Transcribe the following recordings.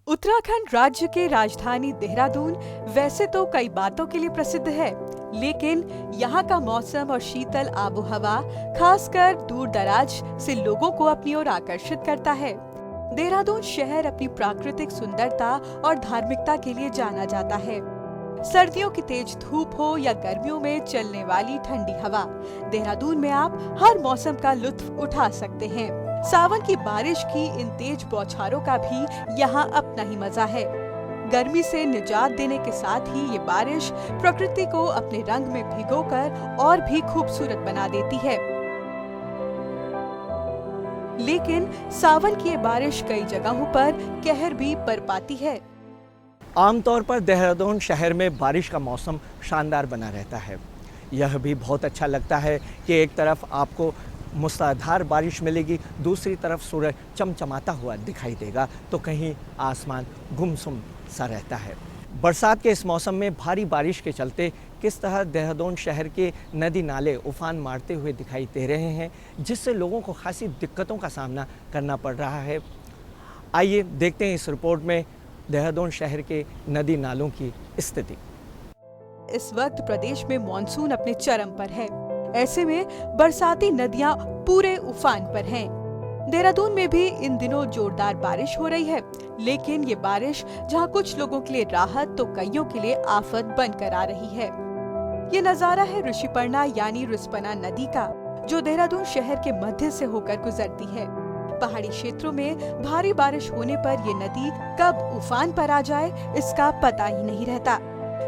उत्तराखंड राज्य के राजधानी देहरादून वैसे तो कई बातों के लिए प्रसिद्ध है, लेकिन यहाँ का मौसम और शीतल आबोहवा खासकर दूर दराज से लोगों को अपनी ओर आकर्षित करता है। देहरादून शहर अपनी प्राकृतिक सुंदरता और धार्मिकता के लिए जाना जाता है। सर्दियों की तेज धूप हो या गर्मियों में चलने वाली ठंडी हवा, देहरादून में आप हर मौसम का लुत्फ उठा सकते हैं। सावन की बारिश की इन तेज बौछारों का भी यहाँ अपना ही मजा है। गर्मी से निजात देने के साथ ही ये बारिश प्रकृति को अपने रंग में भिगोकर और भी खूबसूरत बना देती है। लेकिन सावन की ये बारिश कई जगहों पर कहर भी बरपाती है। आमतौर पर देहरादून शहर में बारिश का मौसम शानदार बना रहता है। यह भी बहुत अच्छा लगता है कि एक तरफ आपको मूसलाधार बारिश मिलेगी, दूसरी तरफ सूरज चमचमाता हुआ दिखाई देगा, तो कहीं आसमान गुमसुम सा रहता है। बरसात के इस मौसम में भारी बारिश के चलते किस तरह देहरादून शहर के नदी नाले उफान मारते हुए दिखाई दे रहे हैं, जिससे लोगों को खासी दिक्कतों का सामना करना पड़ रहा है। आइए देखते हैं इस रिपोर्ट में देहरादून शहर के नदी नालों की स्थिति। इस वक्त प्रदेश में मानसून अपने चरम पर है। ऐसे में बरसाती नदियां पूरे उफान पर हैं। देहरादून में भी इन दिनों जोरदार बारिश हो रही है, लेकिन ये बारिश जहां कुछ लोगों के लिए राहत तो कईयों के लिए आफत बनकर आ रही है। ये नजारा है ऋषिपर्णा यानी रिस्पना नदी का, जो देहरादून शहर के मध्य से होकर गुजरती है। पहाड़ी क्षेत्रों में भारी बारिश होने पर ये नदी कब उफान पर आ जाए इसका पता ही नहीं रहता।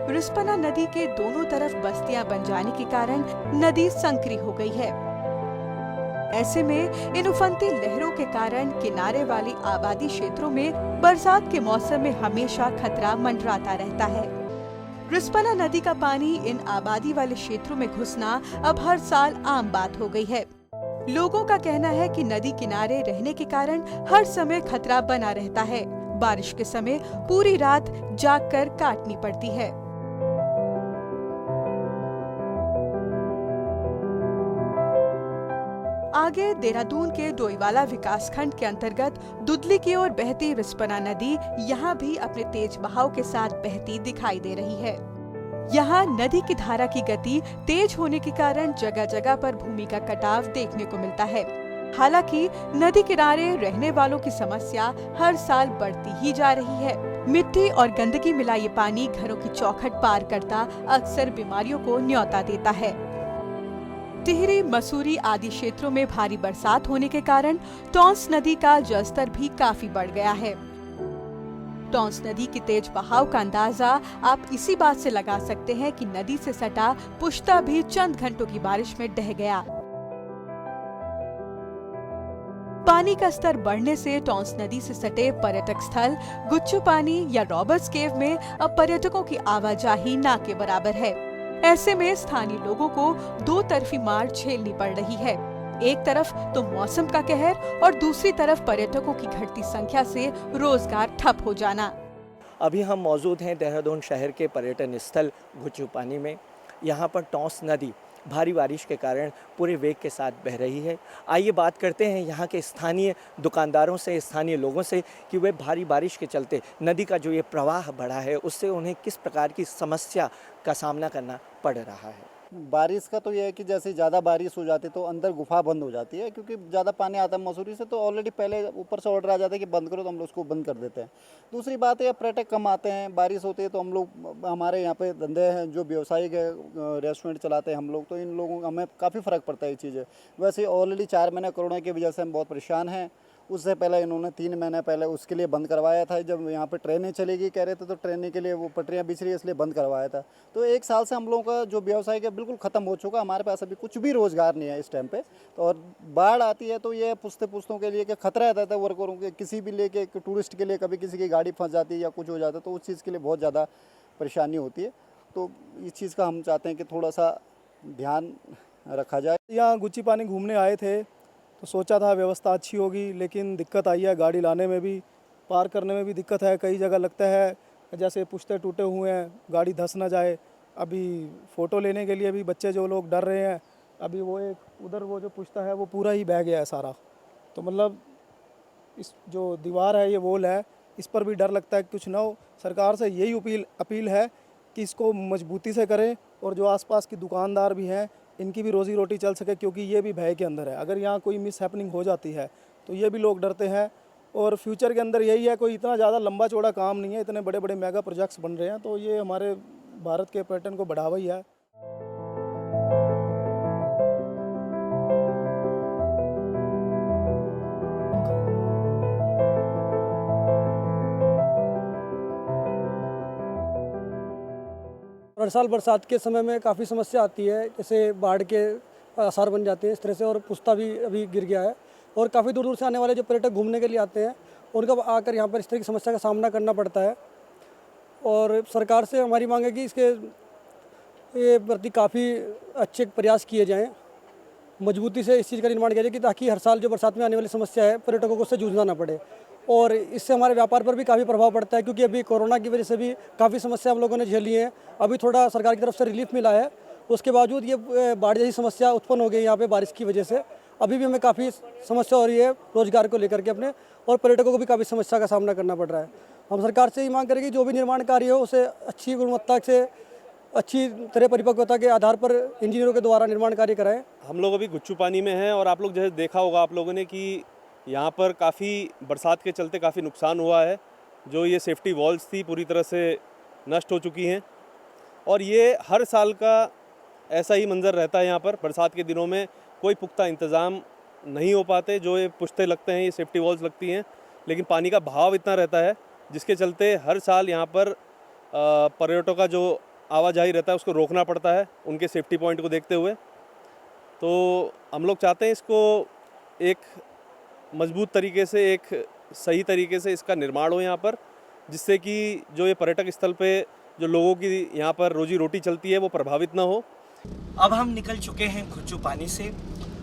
रिस्पना नदी के दोनों तरफ बस्तियां बन जाने के कारण नदी संकरी हो गई है। ऐसे में इन उफनती लहरों के कारण किनारे वाली आबादी क्षेत्रों में बरसात के मौसम में हमेशा खतरा मंडराता रहता है। रिस्पना नदी का पानी इन आबादी वाले क्षेत्रों में घुसना अब हर साल आम बात हो गई है। लोगों का कहना है कि नदी किनारे रहने के कारण हर समय खतरा बना रहता है। बारिश के समय पूरी रात जागकर काटनी पड़ती है। आगे देहरादून के डोईवाला विकासखंड के अंतर्गत दुदली की ओर बहती रिस्पना नदी यहाँ भी अपने तेज बहाव के साथ बहती दिखाई दे रही है। यहाँ नदी की धारा की गति तेज होने के कारण जगह जगह पर भूमि का कटाव देखने को मिलता है। हालांकि नदी किनारे रहने वालों की समस्या हर साल बढ़ती ही जा रही है। मिट्टी और गंदगी मिला ये पानी घरों की चौखट पार करता अक्सर बीमारियों को न्योता देता है। टिहरी, मसूरी आदि क्षेत्रों में भारी बरसात होने के कारण टॉन्स नदी का जलस्तर भी काफी बढ़ गया है। टॉन्स नदी की तेज बहाव का अंदाजा आप इसी बात से लगा सकते हैं कि नदी से सटा पुश्ता भी चंद घंटों की बारिश में ढह गया। पानी का स्तर बढ़ने से टॉन्स नदी से सटे पर्यटक स्थल गुच्चू पानी या रॉबर्ट्स केव में अब पर्यटकों की आवाजाही ना के बराबर है। ऐसे में स्थानीय लोगों को दो तरफी मार झेलनी पड़ रही है। एक तरफ तो मौसम का कहर और दूसरी तरफ पर्यटकों की घटती संख्या से रोजगार ठप हो जाना। अभी हम मौजूद हैं देहरादून शहर के पर्यटन स्थल गुच्चू पानी में। यहाँ पर टॉन्स नदी भारी बारिश के कारण पूरे वेग के साथ बह रही है। आइए बात करते हैं यहाँ के स्थानीय दुकानदारों से, स्थानीय लोगों से कि वे भारी बारिश के चलते नदी का जो ये प्रवाह बढ़ा है उससे उन्हें किस प्रकार की समस्या का सामना करना पड़ रहा है। बारिश का तो यह है कि जैसे ज़्यादा बारिश हो जाती है तो अंदर गुफा बंद हो जाती है, क्योंकि ज़्यादा पानी आता है मसूरी से, तो ऑलरेडी पहले ऊपर से ऑर्डर आ जाता है कि बंद करो, तो हम लोग उसको बंद कर देते हैं। दूसरी बात है पर्यटक कम आते हैं, बारिश होती है तो हम लोग, हमारे यहाँ पे धंधे हैं जो व्यावसायिक है, रेस्टोरेंट चलाते हैं हम लोग, तो इन लोगों हमें काफ़ी फ़र्क पड़ता है ये चीज़ें। वैसे ऑलरेडी 4 महीने कोरोना की वजह से हम बहुत परेशान हैं। उससे पहले इन्होंने 3 महीने पहले उसके लिए बंद करवाया था। जब यहाँ पे ट्रेनें चलेगी कह रहे थे, तो ट्रेनें के लिए वो पटरियाँ बिछ रही है इसलिए बंद करवाया था। तो 1 साल से हम लोगों का जो व्यवसाय है बिल्कुल ख़त्म हो चुका। हमारे पास अभी कुछ भी रोज़गार नहीं है इस टाइम पे। तो और बाढ़ आती है तो ये पुश्तों के लिए कि खतरा रहता है वर्करों के, किसी भी लेके टूरिस्ट के लिए कभी किसी की गाड़ी फंस जाती है या कुछ हो जाता है, तो उस चीज़ के लिए बहुत ज़्यादा परेशानी होती है। तो इस चीज़ का हम चाहते हैं कि थोड़ा सा ध्यान रखा जाए। यहाँ गुच्ची पानी घूमने आए थे तो सोचा था व्यवस्था अच्छी होगी, लेकिन दिक्कत आई है गाड़ी लाने में भी, पार करने में भी दिक्कत है। कई जगह लगता है जैसे पुश्ते टूटे हुए हैं, गाड़ी धंस ना जाए। अभी फ़ोटो लेने के लिए भी बच्चे जो लोग डर रहे हैं। अभी वो एक उधर वो जो पुश्ता है वो पूरा ही बह गया है सारा। तो मतलब इस जो दीवार है, ये वॉल है, इस पर भी डर लगता है कि कुछ ना हो। सरकार से यही अपील है कि इसको मजबूती से करें और जो आसपास की दुकानदार भी हैं इनकी भी रोज़ी रोटी चल सके, क्योंकि ये भी भय के अंदर है। अगर यहाँ कोई मिस हैपनिंग हो जाती है तो ये भी लोग डरते हैं। और फ्यूचर के अंदर यही है, कोई इतना ज़्यादा लंबा चौड़ा काम नहीं है, इतने बड़े बड़े मेगा प्रोजेक्ट्स बन रहे हैं, तो ये हमारे भारत के पर्यटन को बढ़ावा ही है। हर साल बरसात के समय में काफ़ी समस्या आती है, जैसे बाढ़ के आसार बन जाते हैं इस तरह से, और पुस्ता भी अभी गिर गया है। और काफ़ी दूर दूर से आने वाले जो पर्यटक घूमने के लिए आते हैं उनको आकर यहाँ पर इस तरह की समस्या का सामना करना पड़ता है। और सरकार से हमारी मांग है कि इसके ये प्रति काफ़ी अच्छे प्रयास किए जाएँ, मजबूती से इस चीज़ का निर्माण किया जाए कि ताकि हर साल जो बरसात में आने वाली समस्या है पर्यटकों को उससे जूझना ना पड़े। और इससे हमारे व्यापार पर भी काफ़ी प्रभाव पड़ता है, क्योंकि अभी कोरोना की वजह से भी काफ़ी समस्या हम लोगों ने झेली है। अभी थोड़ा सरकार की तरफ से रिलीफ मिला है, उसके बावजूद ये बाढ़ जैसी समस्या उत्पन्न हो गई यहाँ पे बारिश की वजह से। अभी भी हमें काफ़ी समस्या हो रही है रोजगार को लेकर के अपने, और पर्यटकों को भी काफ़ी समस्या का सामना करना पड़ रहा है। हम सरकार से ये मांग करेंगे जो भी निर्माण कार्य हो उसे अच्छी गुणवत्ता से, अच्छी तरह परिपक्वता के आधार पर इंजीनियरों के द्वारा निर्माण कार्य कराएं। हम लोग अभी गुच्चू पानी में हैं और आप लोग जैसे देखा होगा आप लोगों ने कि यहाँ पर काफ़ी बरसात के चलते काफ़ी नुकसान हुआ है। जो ये सेफ्टी वॉल्स थी पूरी तरह से नष्ट हो चुकी हैं, और ये हर साल का ऐसा ही मंजर रहता है। यहाँ पर बरसात के दिनों में कोई पुख्ता इंतज़ाम नहीं हो पाते, जो ये पुश्ते लगते हैं, ये सेफ्टी वॉल्स लगती हैं, लेकिन पानी का बहाव इतना रहता है जिसके चलते हर साल यहाँ पर पर्यटकों का जो आवाजाही रहता है उसको रोकना पड़ता है उनके सेफ्टी पॉइंट को देखते हुए। तो हम लोग चाहते हैं इसको एक मजबूत तरीके से, एक सही तरीके से इसका निर्माण हो यहाँ पर, जिससे कि जो ये पर्यटक स्थल पे जो लोगों की यहाँ पर रोजी रोटी चलती है वो प्रभावित ना हो। अब हम निकल चुके हैं गुच्चू पानी से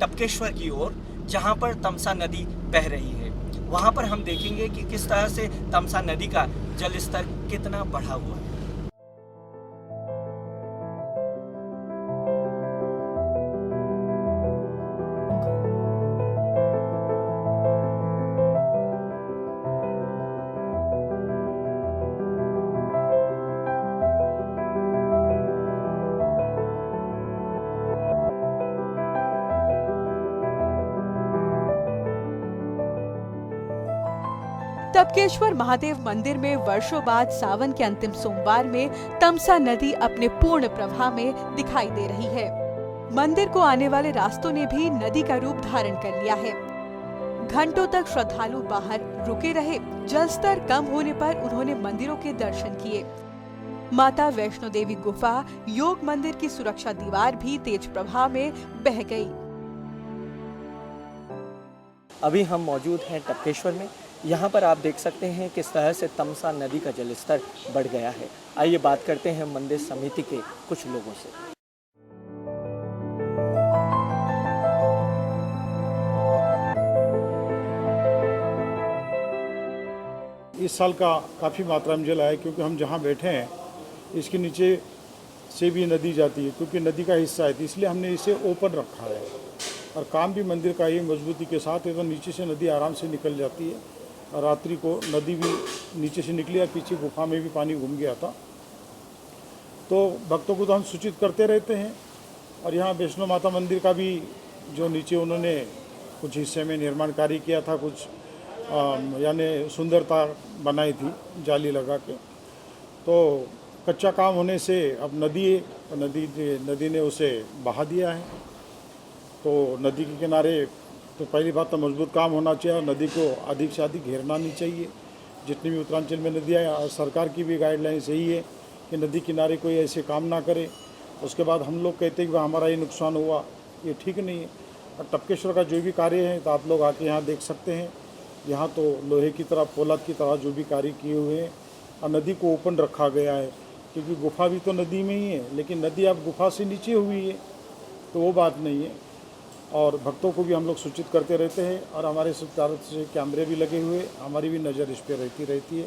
टपकेश्वर की ओर, जहाँ पर तमसा नदी बह रही है। वहाँ पर हम देखेंगे कि किस तरह से तमसा नदी का जल स्तर कितना बढ़ा हुआ है। टपकेश्वर महादेव मंदिर में वर्षों बाद सावन के अंतिम सोमवार में तमसा नदी अपने पूर्ण प्रवाह में दिखाई दे रही है। मंदिर को आने वाले रास्तों ने भी नदी का रूप धारण कर लिया है। घंटों तक श्रद्धालु बाहर रुके रहे। जल स्तर कम होने पर उन्होंने मंदिरों के दर्शन किए। माता वैष्णो देवी गुफा, योग मंदिर की सुरक्षा दीवार भी तेज प्रवाह में बह गई। अभी हम मौजूद हैं टपकेश्वर में। यहाँ पर आप देख सकते हैं किस तरह से तमसा नदी का जलस्तर बढ़ गया है। आइए बात करते हैं मंदिर समिति के कुछ लोगों से। इस साल का काफ़ी मात्रा में जल आया, क्योंकि हम जहाँ बैठे हैं इसके नीचे से भी नदी जाती है, क्योंकि नदी का हिस्सा है, इसलिए हमने इसे ओपन रखा है। और काम भी मंदिर का ही मजबूती के साथ है, तो नीचे से नदी आराम से निकल जाती है। और रात्रि को नदी भी नीचे से निकली, और पीछे गुफा में भी पानी घूम गया था। तो भक्तों को तो हम सूचित करते रहते हैं। और यहाँ वैष्णो माता मंदिर का भी जो नीचे उन्होंने कुछ हिस्से में निर्माण कार्य किया था, कुछ यानी सुंदरता बनाई थी जाली लगा के, तो कच्चा काम होने से अब नदी ने उसे बहा दिया है। तो नदी के किनारे तो पहली बात तो मजबूत काम होना चाहिए, और नदी को अधिक से अधिक घेरना नहीं चाहिए। जितनी भी उत्तरांचल में नदियाँ हैं, और सरकार की भी गाइडलाइंस यही है कि नदी किनारे कोई ऐसे काम ना करे। उसके बाद हम लोग कहते हैं कि हमारा ये नुकसान हुआ, ये ठीक नहीं है। और टपकेश्वर का जो भी कार्य है तो आप लोग आके यहाँ देख सकते हैं। यहाँ तो लोहे की तरह, पोलाद की तरह जो भी कार्य किए हुए हैं, और नदी को ओपन रखा गया है, क्योंकि गुफा भी तो नदी में ही है, लेकिन नदी अब गुफा से नीचे हुई है, तो वो बात नहीं है। और भक्तों को भी हम लोग सूचित करते रहते हैं, और हमारे चारों से कैमरे भी लगे हुए, हमारी भी नज़र इस पर रहती है।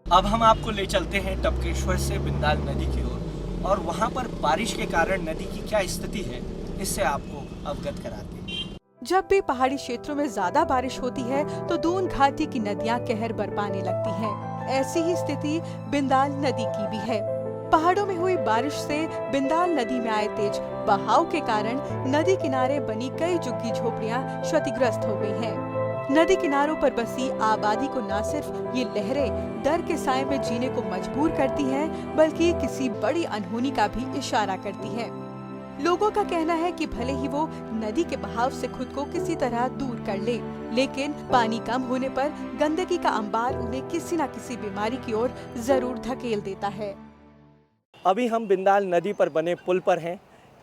अब हम आपको ले चलते हैं टपकेश्वर से बिंदाल नदी की ओर, और वहाँ पर बारिश के कारण नदी की क्या स्थिति है, इससे आपको अवगत कराते हैं। जब भी पहाड़ी क्षेत्रों में ज्यादा बारिश होती है तो दून घाटी की नदियां कहर बरपाने लगती हैं। ऐसी ही स्थिति बिंदाल नदी की भी है। पहाड़ों में हुई बारिश से बिंदाल नदी में आए तेज बहाव के कारण नदी किनारे बनी कई झुग्गी झोपड़ियां क्षतिग्रस्त हो गई हैं। नदी किनारों पर बसी आबादी को न सिर्फ ये लहरें डर के साए में जीने को मजबूर करती हैं, बल्कि किसी बड़ी अनहोनी का भी इशारा करती हैं। लोगों का कहना है कि भले ही वो नदी के बहाव से खुद को किसी तरह दूर कर ले, लेकिन पानी कम होने पर गंदगी का अंबार उन्हें किसी न किसी बीमारी की ओर जरूर धकेल देता है। अभी हम बिंदाल नदी पर बने पुल पर हैं।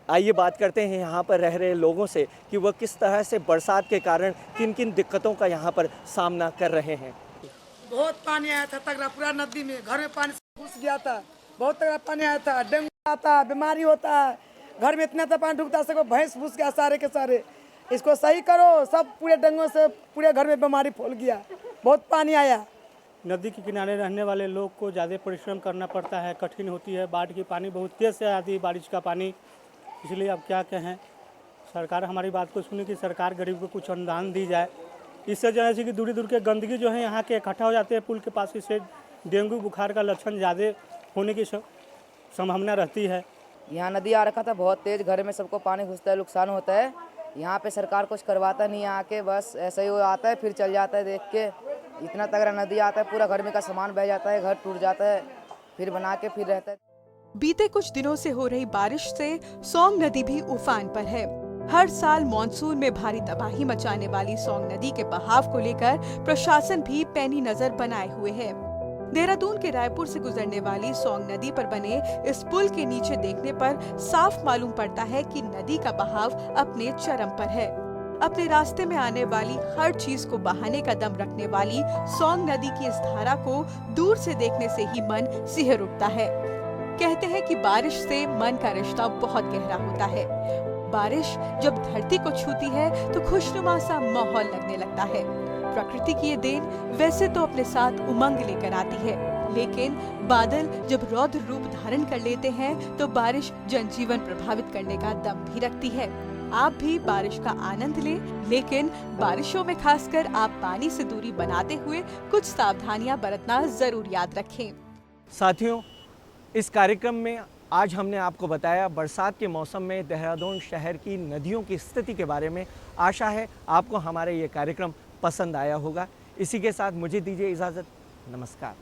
आइए बात करते हैं यहाँ पर रह रहे लोगों से कि वह किस तरह से बरसात के कारण किन किन दिक्कतों का यहाँ पर सामना कर रहे हैं। बहुत पानी आया था तगड़ा, पूरा नदी में घर में पानी घुस गया था। बहुत तगड़ा पानी आया था, डेंगू आता, बीमारी होता है, घर में इतना पानी ढुकता, सबको भैंस घुस गया सारे के सारे। इसको सही करो, सब पूरे डेंगू से पूरे घर में बीमारी फैल गया। बहुत पानी आया। नदी के किनारे रहने वाले लोग को ज़्यादा परिश्रम करना पड़ता है, कठिन होती है। बाढ़ की पानी बहुत तेज़ से आती है, बारिश का पानी। इसलिए अब क्या कहें, सरकार हमारी बात को सुने कि सरकार गरीब को कुछ अनुदान दी जाए। इससे जैसे कि दूर दूर के गंदगी जो है यहाँ के इकट्ठा हो जाते हैं पुल के पास, इससे डेंगू बुखार का लक्षण ज़्यादा होने की संभावना रहती है। यहाँ नदी आ रखा था बहुत तेज़, घर में सबको पानी घुसता है, नुकसान होता है। यहाँ पे सरकार कुछ करवाता नहीं है आके, बस ऐसे ही वो आता है फिर चल जाता है देख के। इतना तगड़ा नदी आता है, पूरा घर में का सामान बह जाता है, घर टूट जाता है, फिर बना के फिर रहता है। बीते कुछ दिनों से हो रही बारिश से सोंग नदी भी उफान पर है। हर साल मॉनसून में भारी तबाही मचाने वाली सोंग नदी के बहाव को लेकर प्रशासन भी पैनी नजर बनाए हुए है। देहरादून के रायपुर से गुजरने वाली सोंग नदी पर बने इस पुल के नीचे देखने पर साफ मालूम पड़ता है कि नदी का बहाव अपने चरम पर है। अपने रास्ते में आने वाली हर चीज को बहाने का दम रखने वाली सोंग नदी की इस धारा को दूर से देखने से ही मन सिहर उठता है। कहते हैं कि बारिश से मन का रिश्ता बहुत गहरा होता है। बारिश जब धरती को छूती है तो खुशनुमा सा माहौल लगने लगता है। प्रकृति की ये देन वैसे तो अपने साथ उमंग लेकर आती है, लेकिन बादल जब रौद्र रूप धारण कर लेते हैं तो बारिश जनजीवन प्रभावित करने का दम भी रखती है। आप भी बारिश का आनंद लें, लेकिन बारिशों में खासकर आप पानी से दूरी बनाते हुए कुछ सावधानियां बरतना जरूर याद रखें। साथियों, इस कार्यक्रम में आज हमने आपको बताया बरसात के मौसम में देहरादून शहर की नदियों की स्थिति के बारे में। आशा है आपको हमारा ये कार्यक्रम पसंद आया होगा। इसी के साथ मुझे दीजिए इजाज़त। नमस्कार।